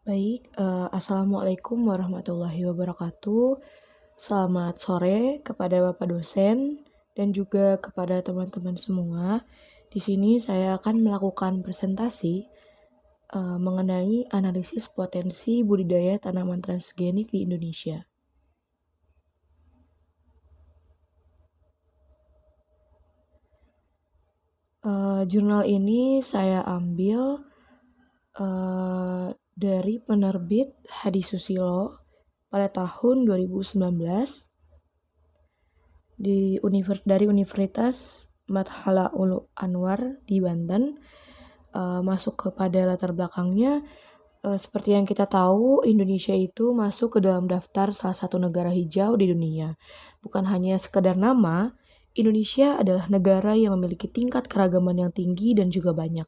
Baik, assalamualaikum warahmatullahi wabarakatuh. Selamat sore kepada Bapak dosen dan juga kepada teman-teman semua. Di sini saya akan melakukan presentasi mengenai analisis potensi budidaya tanaman transgenik di Indonesia. Jurnal ini saya ambil dari penerbit Hadi Susilo pada tahun 2019 dari Universitas Madhala Ulu Anwar di Banten. Masuk kepada latar belakangnya, seperti yang kita tahu, Indonesia itu masuk ke dalam daftar salah satu negara hijau di dunia. Bukan hanya sekedar nama, Indonesia adalah negara yang memiliki tingkat keragaman yang tinggi dan juga banyak.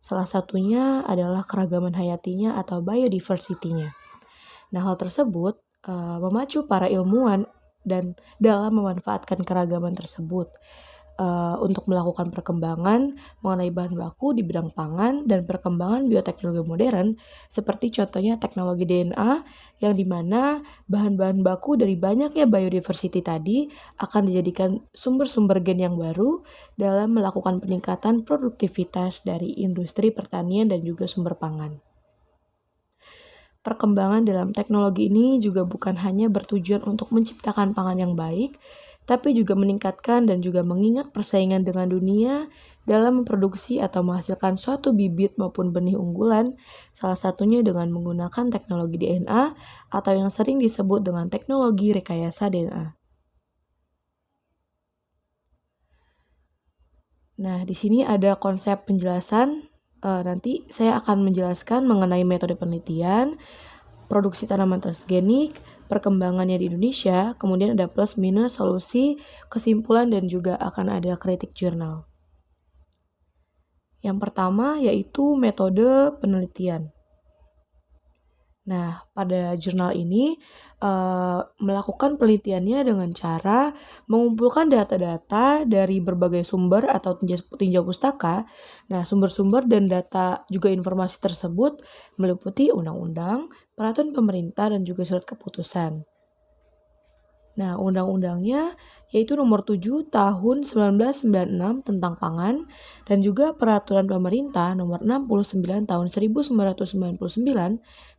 Salah satunya adalah keragaman hayatinya atau biodiversity-nya. Nah, hal tersebut memacu para ilmuwan dan dalam memanfaatkan keragaman tersebut untuk melakukan perkembangan mengenai bahan baku di bidang pangan dan perkembangan bioteknologi modern, seperti contohnya teknologi DNA, yang dimana bahan-bahan baku dari banyaknya biodiversity tadi akan dijadikan sumber-sumber gen yang baru dalam melakukan peningkatan produktivitas dari industri pertanian dan juga sumber pangan. Perkembangan dalam teknologi ini juga bukan hanya bertujuan untuk menciptakan pangan yang baik, tapi juga meningkatkan dan juga mengingat persaingan dengan dunia dalam memproduksi atau menghasilkan suatu bibit maupun benih unggulan, salah satunya dengan menggunakan teknologi DNA atau yang sering disebut dengan teknologi rekayasa DNA. Nah, di sini ada konsep penjelasan. Nanti saya akan menjelaskan mengenai metode penelitian, produksi tanaman transgenik, perkembangannya di Indonesia, kemudian ada plus minus, solusi, kesimpulan, dan juga akan ada kritik jurnal. Yang pertama yaitu metode penelitian. Nah, pada jurnal ini melakukan penelitiannya dengan cara mengumpulkan data-data dari berbagai sumber atau tinjau pustaka. Nah, sumber-sumber dan data juga informasi tersebut meliputi undang-undang, peraturan pemerintah, dan juga surat keputusan. Nah, undang-undangnya yaitu nomor 7 tahun 1996 tentang pangan dan juga peraturan pemerintah nomor 69 tahun 1999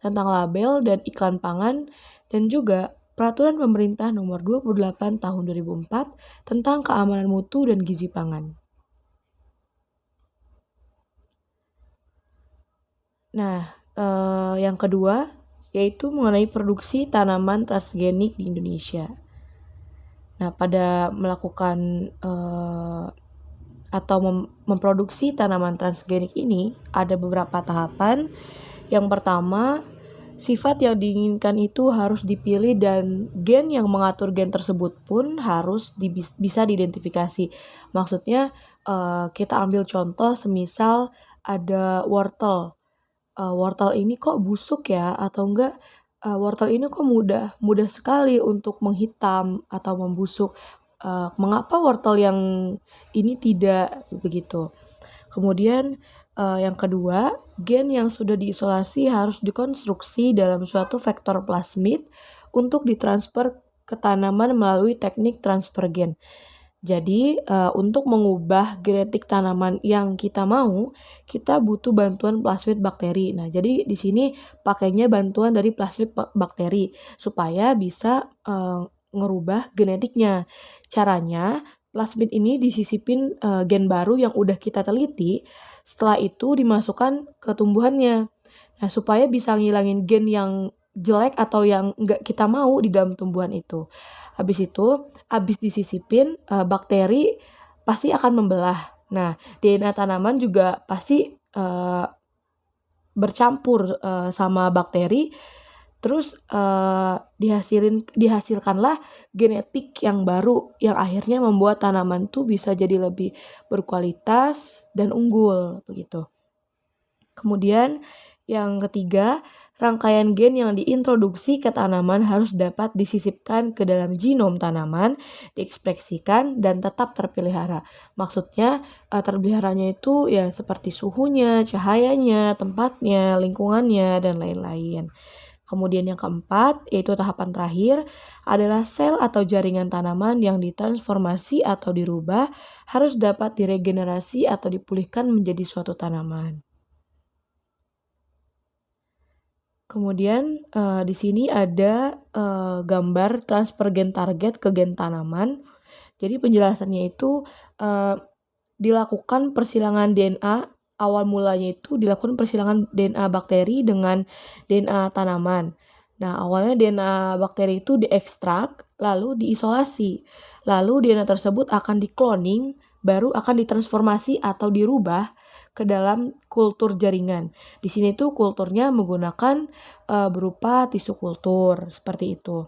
tentang label dan iklan pangan dan juga peraturan pemerintah nomor 28 tahun 2004 tentang keamanan mutu dan gizi pangan. Nah, yang kedua yaitu mengenai produksi tanaman transgenik di Indonesia. Nah, pada melakukan atau memproduksi tanaman transgenik ini ada beberapa tahapan. Yang pertama, sifat yang diinginkan itu harus dipilih dan gen yang mengatur gen tersebut pun harus bisa diidentifikasi. Maksudnya kita ambil contoh semisal ada wortel. Wortel ini kok busuk ya, atau enggak wortel ini kok mudah sekali untuk menghitam atau membusuk. Mengapa wortel yang ini tidak begitu? Kemudian yang kedua, gen yang sudah diisolasi harus dikonstruksi dalam suatu vektor plasmid untuk ditransfer ke tanaman melalui teknik transfer gen. Jadi, untuk mengubah genetik tanaman yang kita mau, kita butuh bantuan plasmid bakteri. Nah, jadi di sini pakainya bantuan dari plasmid bakteri supaya bisa ngerubah genetiknya. Caranya, plasmid ini disisipin gen baru yang udah kita teliti, setelah itu dimasukkan ke tumbuhannya. Nah, supaya bisa ngilangin gen yang jelek atau yang nggak kita mau di dalam tumbuhan itu. Habis disisipin, bakteri pasti akan membelah. Nah, DNA tanaman juga pasti bercampur sama bakteri, terus dihasilkanlah genetik yang baru yang akhirnya membuat tanaman tuh bisa jadi lebih berkualitas dan unggul begitu. Kemudian yang ketiga, Rangkaian gen yang diintroduksi ke tanaman harus dapat disisipkan ke dalam genom tanaman, diekspresikan, dan tetap terpelihara. Maksudnya, terpeliharanya itu ya seperti suhunya, cahayanya, tempatnya, lingkungannya, dan lain-lain. Kemudian yang keempat, yaitu tahapan terakhir, adalah sel atau jaringan tanaman yang ditransformasi atau dirubah harus dapat diregenerasi atau dipulihkan menjadi suatu tanaman. Kemudian di sini ada gambar transfer gen target ke gen tanaman. Jadi penjelasannya itu dilakukan persilangan DNA. Awal mulanya itu dilakukan persilangan DNA bakteri dengan DNA tanaman. Nah, awalnya DNA bakteri itu diekstrak, lalu diisolasi. Lalu DNA tersebut akan dikloning, baru akan ditransformasi atau dirubah ke dalam kultur jaringan. Di sini tuh kulturnya menggunakan berupa tisu kultur, seperti itu.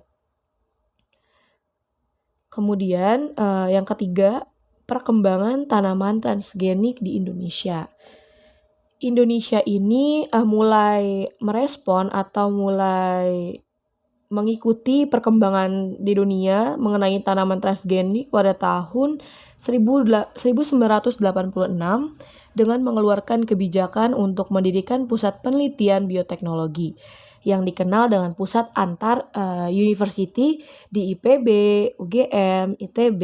Kemudian yang ketiga, perkembangan tanaman transgenik di Indonesia. Indonesia ini mulai merespon atau mulai mengikuti perkembangan di dunia mengenai tanaman transgenik pada tahun 1986 dengan mengeluarkan kebijakan untuk mendirikan pusat penelitian bioteknologi yang dikenal dengan pusat antar university di IPB, UGM, ITB,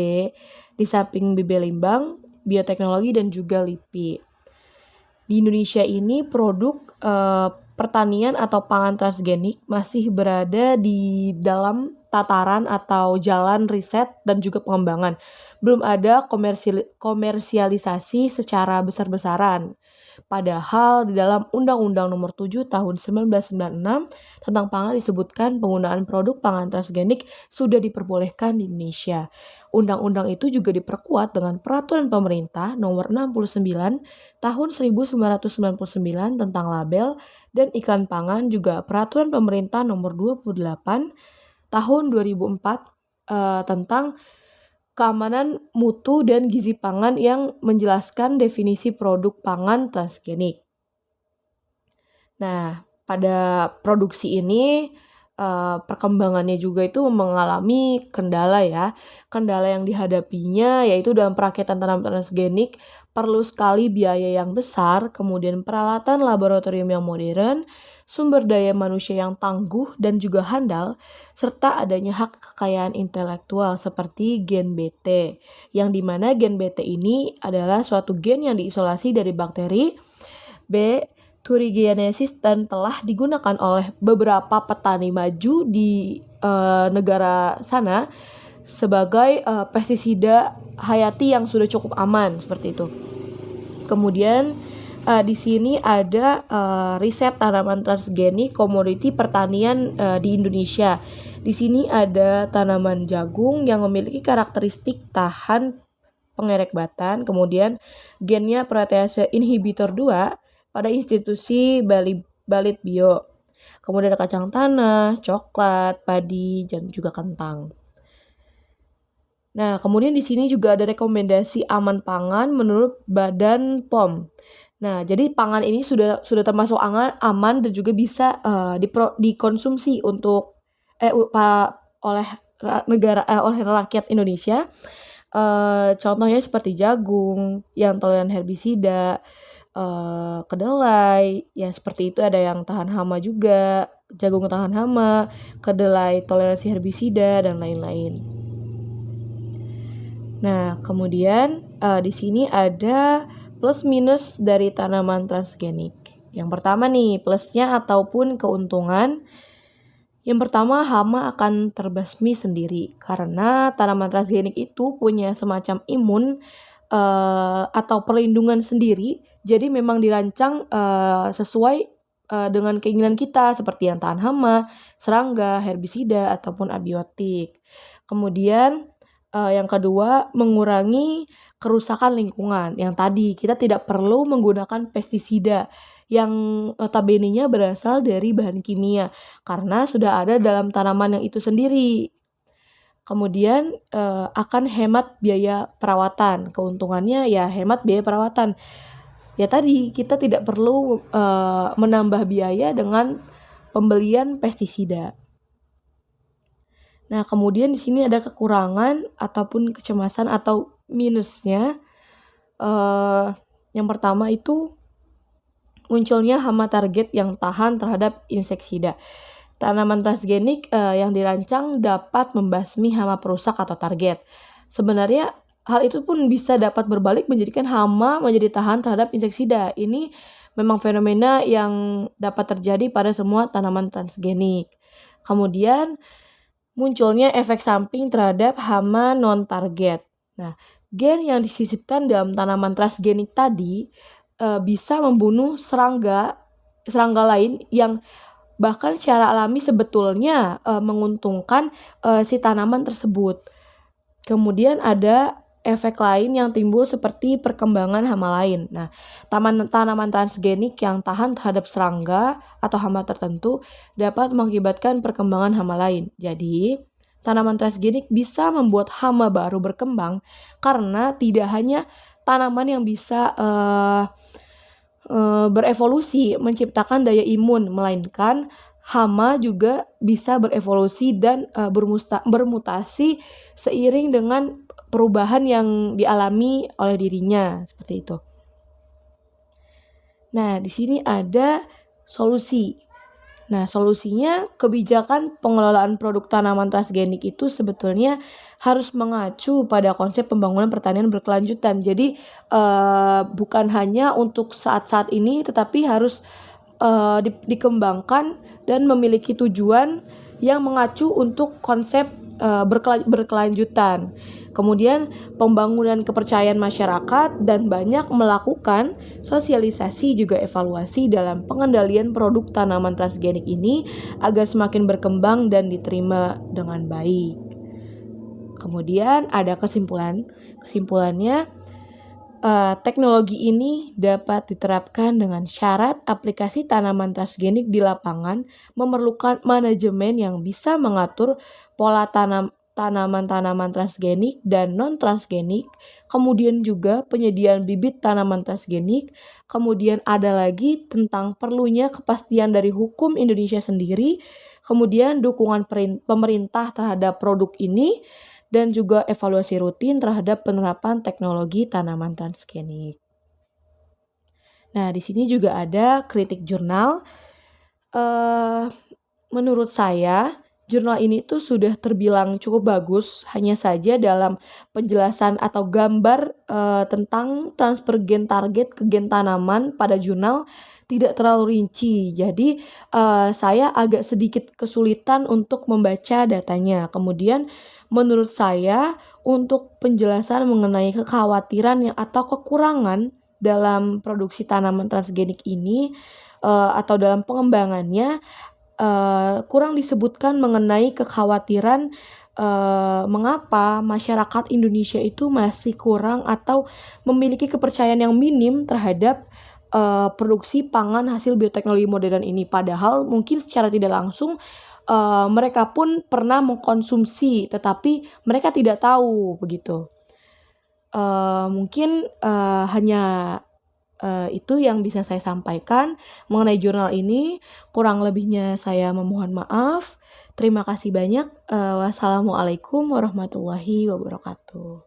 di samping BB Limbang, bioteknologi dan juga LIPI. Di Indonesia ini produk pertanian atau pangan transgenik masih berada di dalam tataran atau jalan riset dan juga pengembangan. Belum ada komersialisasi secara besar-besaran. Padahal di dalam Undang-Undang Nomor 7 Tahun 1996 tentang pangan disebutkan penggunaan produk pangan transgenik sudah diperbolehkan di Indonesia. Undang-undang itu juga diperkuat dengan Peraturan Pemerintah Nomor 69 Tahun 1999 tentang label dan iklan pangan, juga Peraturan Pemerintah Nomor 28 Tahun 2004 tentang keamanan mutu dan gizi pangan yang menjelaskan definisi produk pangan transgenik. Nah, pada produksi ini perkembangannya juga itu mengalami kendala ya. Kendala yang dihadapinya yaitu dalam perakitan tanaman transgenik perlu sekali biaya yang besar, kemudian peralatan laboratorium yang modern, sumber daya manusia yang tangguh dan juga handal, serta adanya hak kekayaan intelektual seperti gen BT, yang dimana gen BT ini adalah suatu gen yang diisolasi dari bakteri B. Thuringiensis dan telah digunakan oleh beberapa petani maju di negara sana sebagai pestisida hayati yang sudah cukup aman, seperti itu. Kemudian di sini ada riset tanaman transgenik komoditi pertanian di Indonesia. Di sini ada tanaman jagung yang memiliki karakteristik tahan pengerekbatan, kemudian gennya protease inhibitor 2 pada institusi Balit Bio. Kemudian ada kacang tanah, coklat, padi, dan juga kentang. Nah, kemudian di sini juga ada rekomendasi aman pangan menurut Badan POM. Nah, jadi pangan ini sudah termasuk aman dan juga bisa dikonsumsi untuk oleh rakyat Indonesia. Contohnya seperti jagung yang toleran herbisida, kedelai, ya seperti itu, ada yang tahan hama juga, jagung tahan hama, kedelai toleransi herbisida, dan lain-lain. Nah, kemudian di sini ada plus minus dari tanaman transgenik. Yang pertama nih, plusnya ataupun keuntungan. Yang pertama, hama akan terbasmi sendiri karena tanaman transgenik itu punya semacam imun atau perlindungan sendiri. Jadi memang dirancang sesuai dengan keinginan kita seperti yang tahan hama, serangga, herbisida, ataupun abiotik. Kemudian yang kedua, mengurangi kerusakan lingkungan. Yang tadi kita tidak perlu menggunakan pestisida yang notabene-nya berasal dari bahan kimia karena sudah ada dalam tanaman yang itu sendiri. Kemudian akan hemat biaya perawatan. Keuntungannya ya hemat biaya perawatan. Ya tadi kita tidak perlu menambah biaya dengan pembelian pestisida. Nah, kemudian di sini ada kekurangan ataupun kecemasan atau minusnya. Yang pertama itu munculnya hama target yang tahan terhadap inseksida. Tanaman transgenik yang dirancang dapat membasmi hama perusak atau target. Sebenarnya hal itu pun bisa dapat berbalik menjadikan hama menjadi tahan terhadap inseksida. Ini memang fenomena yang dapat terjadi pada semua tanaman transgenik. Kemudian munculnya efek samping terhadap hama non-target. Nah, gen yang disisipkan dalam tanaman transgenik tadi bisa membunuh serangga lain yang bahkan secara alami sebetulnya menguntungkan si tanaman tersebut. Kemudian ada efek lain yang timbul seperti perkembangan hama lain. Nah, tanaman transgenik yang tahan terhadap serangga atau hama tertentu dapat mengakibatkan perkembangan hama lain. Jadi, tanaman transgenik bisa membuat hama baru berkembang karena tidak hanya tanaman yang bisa berevolusi menciptakan daya imun, melainkan hama juga bisa berevolusi dan bermutasi seiring dengan perubahan yang dialami oleh dirinya, seperti itu. Nah, di sini ada solusi. Nah, solusinya kebijakan pengelolaan produk tanaman transgenik itu sebetulnya harus mengacu pada konsep pembangunan pertanian berkelanjutan. Jadi, bukan hanya untuk saat-saat ini, tetapi harus dikembangkan dan memiliki tujuan yang mengacu untuk konsep berkelanjutan. Kemudian pembangunan kepercayaan masyarakat dan banyak melakukan sosialisasi juga evaluasi dalam pengendalian produk tanaman transgenik ini agar semakin berkembang dan diterima dengan baik. Kemudian ada kesimpulannya teknologi ini dapat diterapkan dengan syarat aplikasi tanaman transgenik di lapangan memerlukan manajemen yang bisa mengatur pola tanaman-tanaman transgenik dan non-transgenik, kemudian juga penyediaan bibit tanaman transgenik, kemudian ada lagi tentang perlunya kepastian dari hukum Indonesia sendiri, kemudian dukungan pemerintah terhadap produk ini, dan juga evaluasi rutin terhadap penerapan teknologi tanaman transgenik. Nah, di sini juga ada kritik jurnal. Menurut saya, jurnal ini tuh sudah terbilang cukup bagus, hanya saja dalam penjelasan atau gambar tentang transfer gen target ke gen tanaman pada jurnal tidak terlalu rinci. Jadi saya agak sedikit kesulitan untuk membaca datanya. Kemudian menurut saya untuk penjelasan mengenai kekhawatiran atau kekurangan dalam produksi tanaman transgenik ini atau dalam pengembangannya kurang disebutkan mengenai kekhawatiran mengapa masyarakat Indonesia itu masih kurang atau memiliki kepercayaan yang minim terhadap produksi pangan hasil bioteknologi modern ini. Padahal mungkin secara tidak langsung mereka pun pernah mengkonsumsi, tetapi mereka tidak tahu begitu. Mungkin hanya itu yang bisa saya sampaikan mengenai jurnal ini. Kurang lebihnya saya memohon maaf. Terima kasih banyak. Wassalamualaikum warahmatullahi wabarakatuh.